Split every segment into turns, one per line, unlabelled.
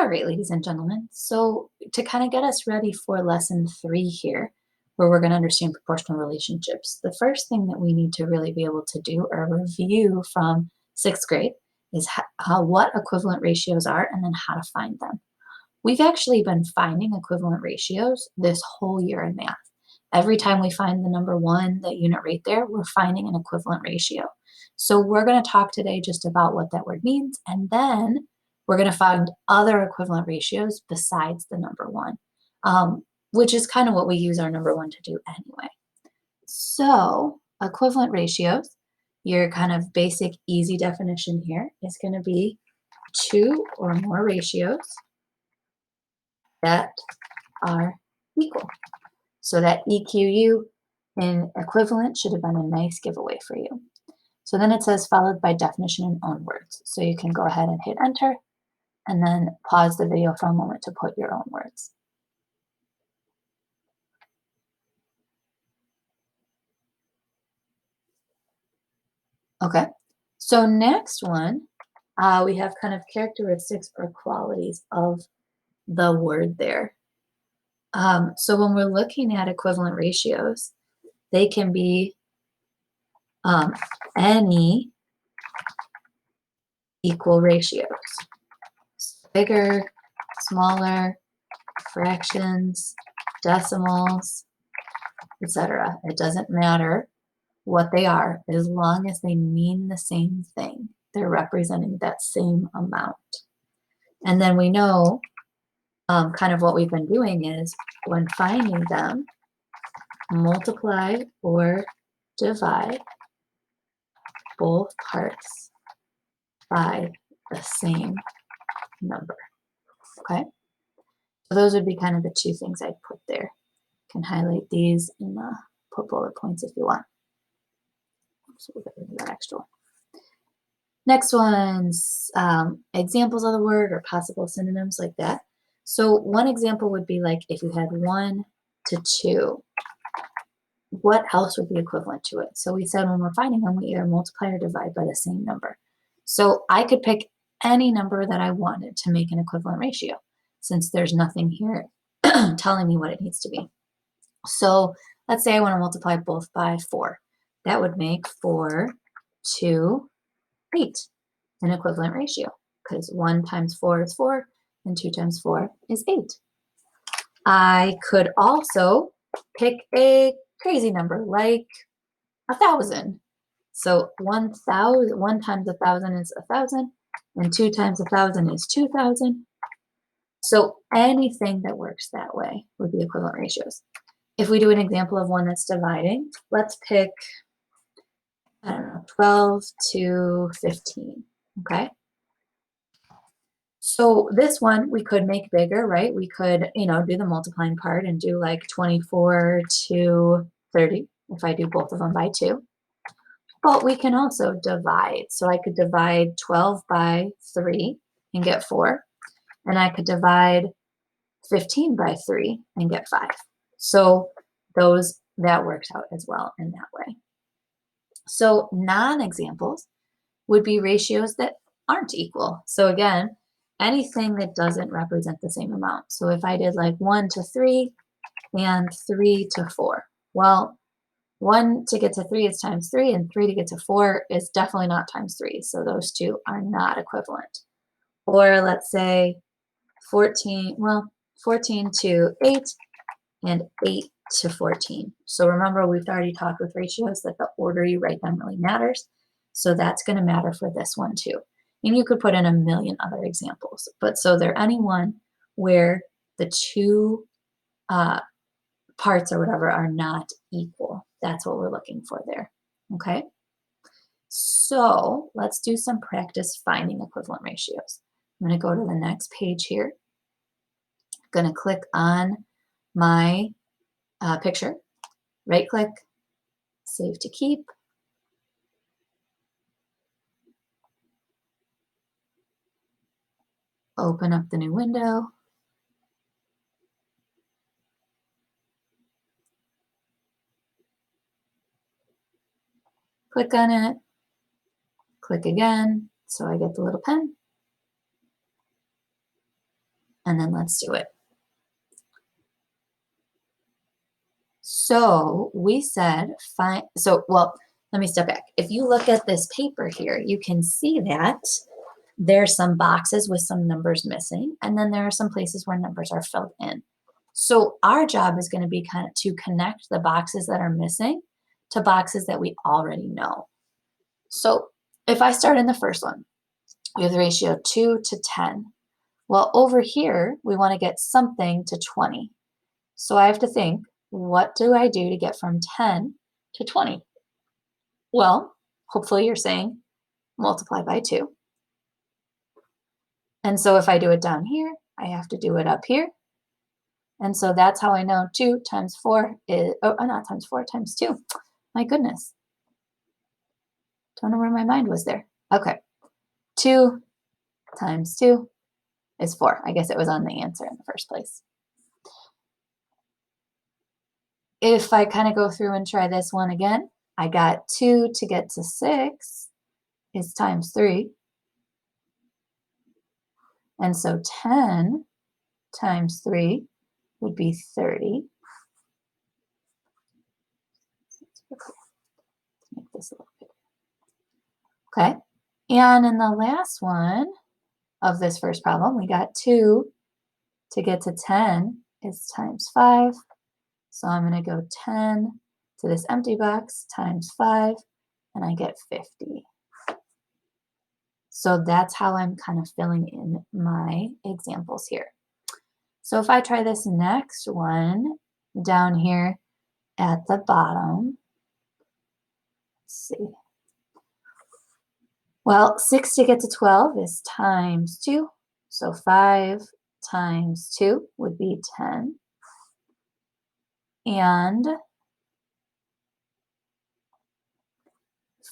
All right, ladies and gentlemen. So to kind of get us ready for lesson 3 here, where we're going to understand proportional relationships, the first thing that we need to really be able to do or review from 6th grade is what equivalent ratios are and then how to find them. We've actually been finding equivalent ratios this whole year in math. Every time we find the number 1, that unit right there, we're finding an equivalent ratio. So we're going to talk today just about what that word means, and then we're going to find other equivalent ratios besides the number 1, which is kind of what we use our number 1 to do anyway. So equivalent ratios, your kind of basic easy definition here is going to be 2 or more ratios that are equal. So that EQU in equivalent should have been a nice giveaway for you. So then it says followed by definition in own words. So you can go ahead and hit enter and then pause the video for a moment to put your own words. Okay, so next one, we have kind of characteristics or qualities of the word there. So when we're looking at equivalent ratios, they can be any equal ratios. Bigger, smaller, fractions, decimals, etc. It doesn't matter what they are as long as they mean the same thing. They're representing that same amount. And then we know kind of what we've been doing is when finding them, multiply or divide both parts by the same number. Okay, so those would be kind of the 2 things I'd put there. You can highlight these and put bullet points if you want. So we'll get rid of that extra one. Next one's examples of the word or possible synonyms like that. So one example would be like if you had 1 to 2, what else would be equivalent to it? So we said when we're finding them, we either multiply or divide by the same number. So I could pick any number that I wanted to make an equivalent ratio, since there's nothing here telling me what it needs to be. So let's say I want to multiply both by 4. That would make 4 to 8, an equivalent ratio, because 1 times 4 is 4, and 2 times 4 is 8. I could also pick a crazy number like 1,000. So 1,000, 1 times 1,000 is 1,000, and 2 times 1,000 is 2,000. So anything that works that way would be equivalent ratios. If we do an example of one that's dividing, let's pick, I don't know, 12 to 15, okay? So this one we could make bigger, right? We could, do the multiplying part and do like 24 to 30 if I do both of them by 2. But we can also divide. So I could divide 12 by 3 and get 4. And I could divide 15 by 3 and get 5. So that works out as well in that way. So non-examples would be ratios that aren't equal. So again, anything that doesn't represent the same amount. So if I did like 1 to 3 and 3 to 4, well, 1 to get to 3 is times 3, and 3 to get to 4 is definitely not times 3. So those 2 are not equivalent. Or let's say 14 to 8 and 8 to 14. So remember, we've already talked with ratios that the order you write them really matters. So that's going to matter for this one too. And you could put in a million other examples. But so they're any one where the 2 parts or whatever are not equal. That's what we're looking for there. Okay? So let's do some practice finding equivalent ratios. I'm going to go to the next page here. I'm going to click on my picture, right click, save to keep. Open up the new window. Click on it, click again, so I get the little pen. And then let's do it. So we said find, well, let me step back. If you look at this paper here, you can see that there's some boxes with some numbers missing, and then there are some places where numbers are filled in. So our job is going to be kind of to connect the boxes that are missing to boxes that we already know. So if I start in the first one, we have the ratio 2 to 10. Well, over here, we want to get something to 20. So I have to think, what do I do to get from 10 to 20? Well, hopefully you're saying multiply by 2. And so if I do it down here, I have to do it up here. And so that's how I know 2 times 4 is, oh, not times 4, times 2. My goodness. Don't know where my mind was there. Okay. 2 times 2 is 4. I guess it was on the answer in the first place. If I kind of go through and try this one again, I got 2 to get to 6 is times 3. And so 10 times 3 would be 30. Let's make this a little bigger. Okay. And in the last one of this first problem, we got 2 to get to 10 is times 5. So I'm going to go 10 to this empty box times 5, and I get 50. So that's how I'm kind of filling in my examples here. So if I try this next one down here at the bottom, let's see. Well, 6 to get to 12 is times 2. So 5 times 2 would be 10. And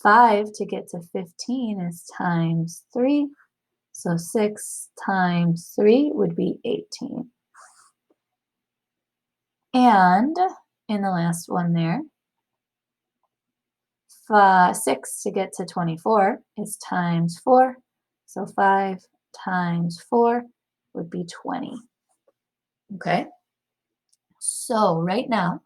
5 to get to 15 is times 3. So 6 times 3 would be 18. And in the last one there, 6 to get to 24 is times 4. So 5 times 4 would be 20. Okay? So right now,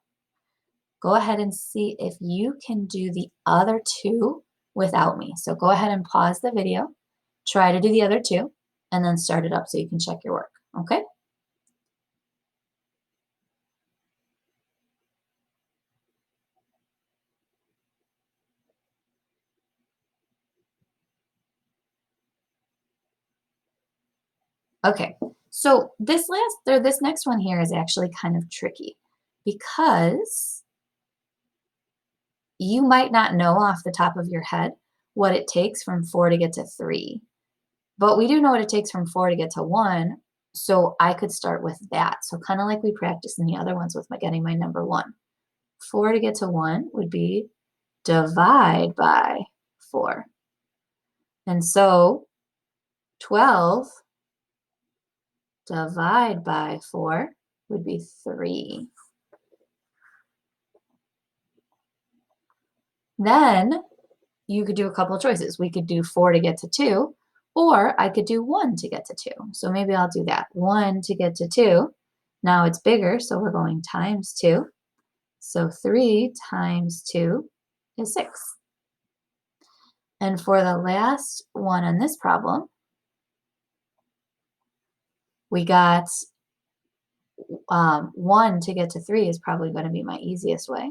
go ahead and see if you can do the other two without me. So go ahead and pause the video, try to do the other two, and then start it up so you can check your work. Okay? Okay, so this next one here is actually kind of tricky because you might not know off the top of your head what it takes from 4 to get to 3, but we do know what it takes from 4 to get to 1, so I could start with that. So kind of like we practiced in the other ones with getting my number 1. 4 to get to 1 would be divide by 4. And so 12 divide by 4 would be 3. Then you could do a couple of choices. We could do 4 to get to 2, or I could do 1 to get to 2. So maybe I'll do that. 1 to get to 2. Now it's bigger, so we're going times 2. So 3 times 2 is 6. And for the last one on this problem, we got 1 to get to 3 is probably going to be my easiest way.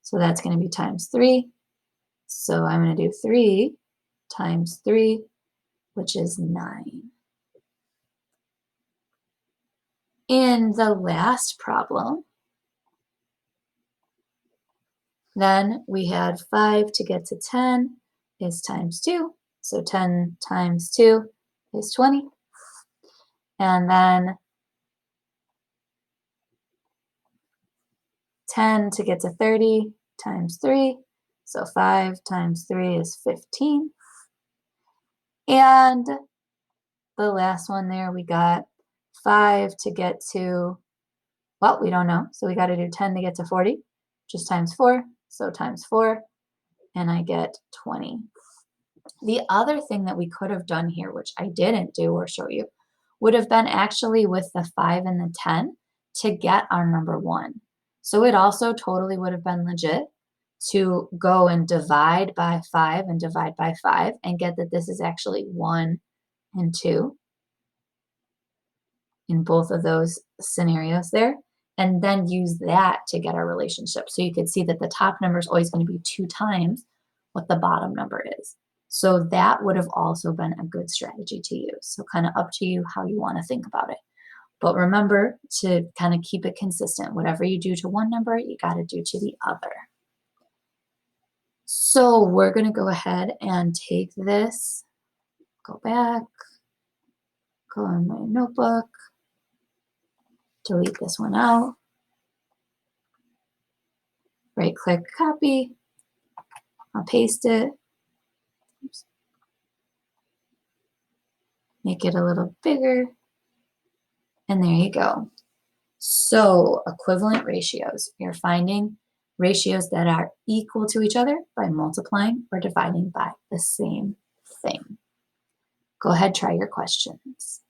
So that's going to be times 3. So I'm going to do 3 times 3, which is 9. In the last problem, then we had 5 to get to 10 is times 2. So 10 times 2 is 20. And then 10 to get to 30 times 3. So 5 times 3 is 15. And the last one there, we got 5 to get to, well, we don't know. So we got to do 10 to get to 40, which is times 4. So times 4, and I get 20. The other thing that we could have done here, which I didn't do or show you, would have been actually with the 5 and the 10 to get our number 1. So it also totally would have been legit to go and divide by 5 and divide by 5 and get that this is actually 1 and 2 in both of those scenarios there, and then use that to get our relationship. So you could see that the top number is always going to be 2 times what the bottom number is. So that would have also been a good strategy to use. So kind of up to you how you want to think about it. But remember to kind of keep it consistent. Whatever you do to one number, you got to do to the other. So we're going to go ahead and take this, go back, go in my notebook, delete this one out, right click, copy, I'll paste it, oops, make it a little bigger, and there you go. So equivalent ratios, you're finding ratios that are equal to each other by multiplying or dividing by the same thing. Go ahead, try your questions.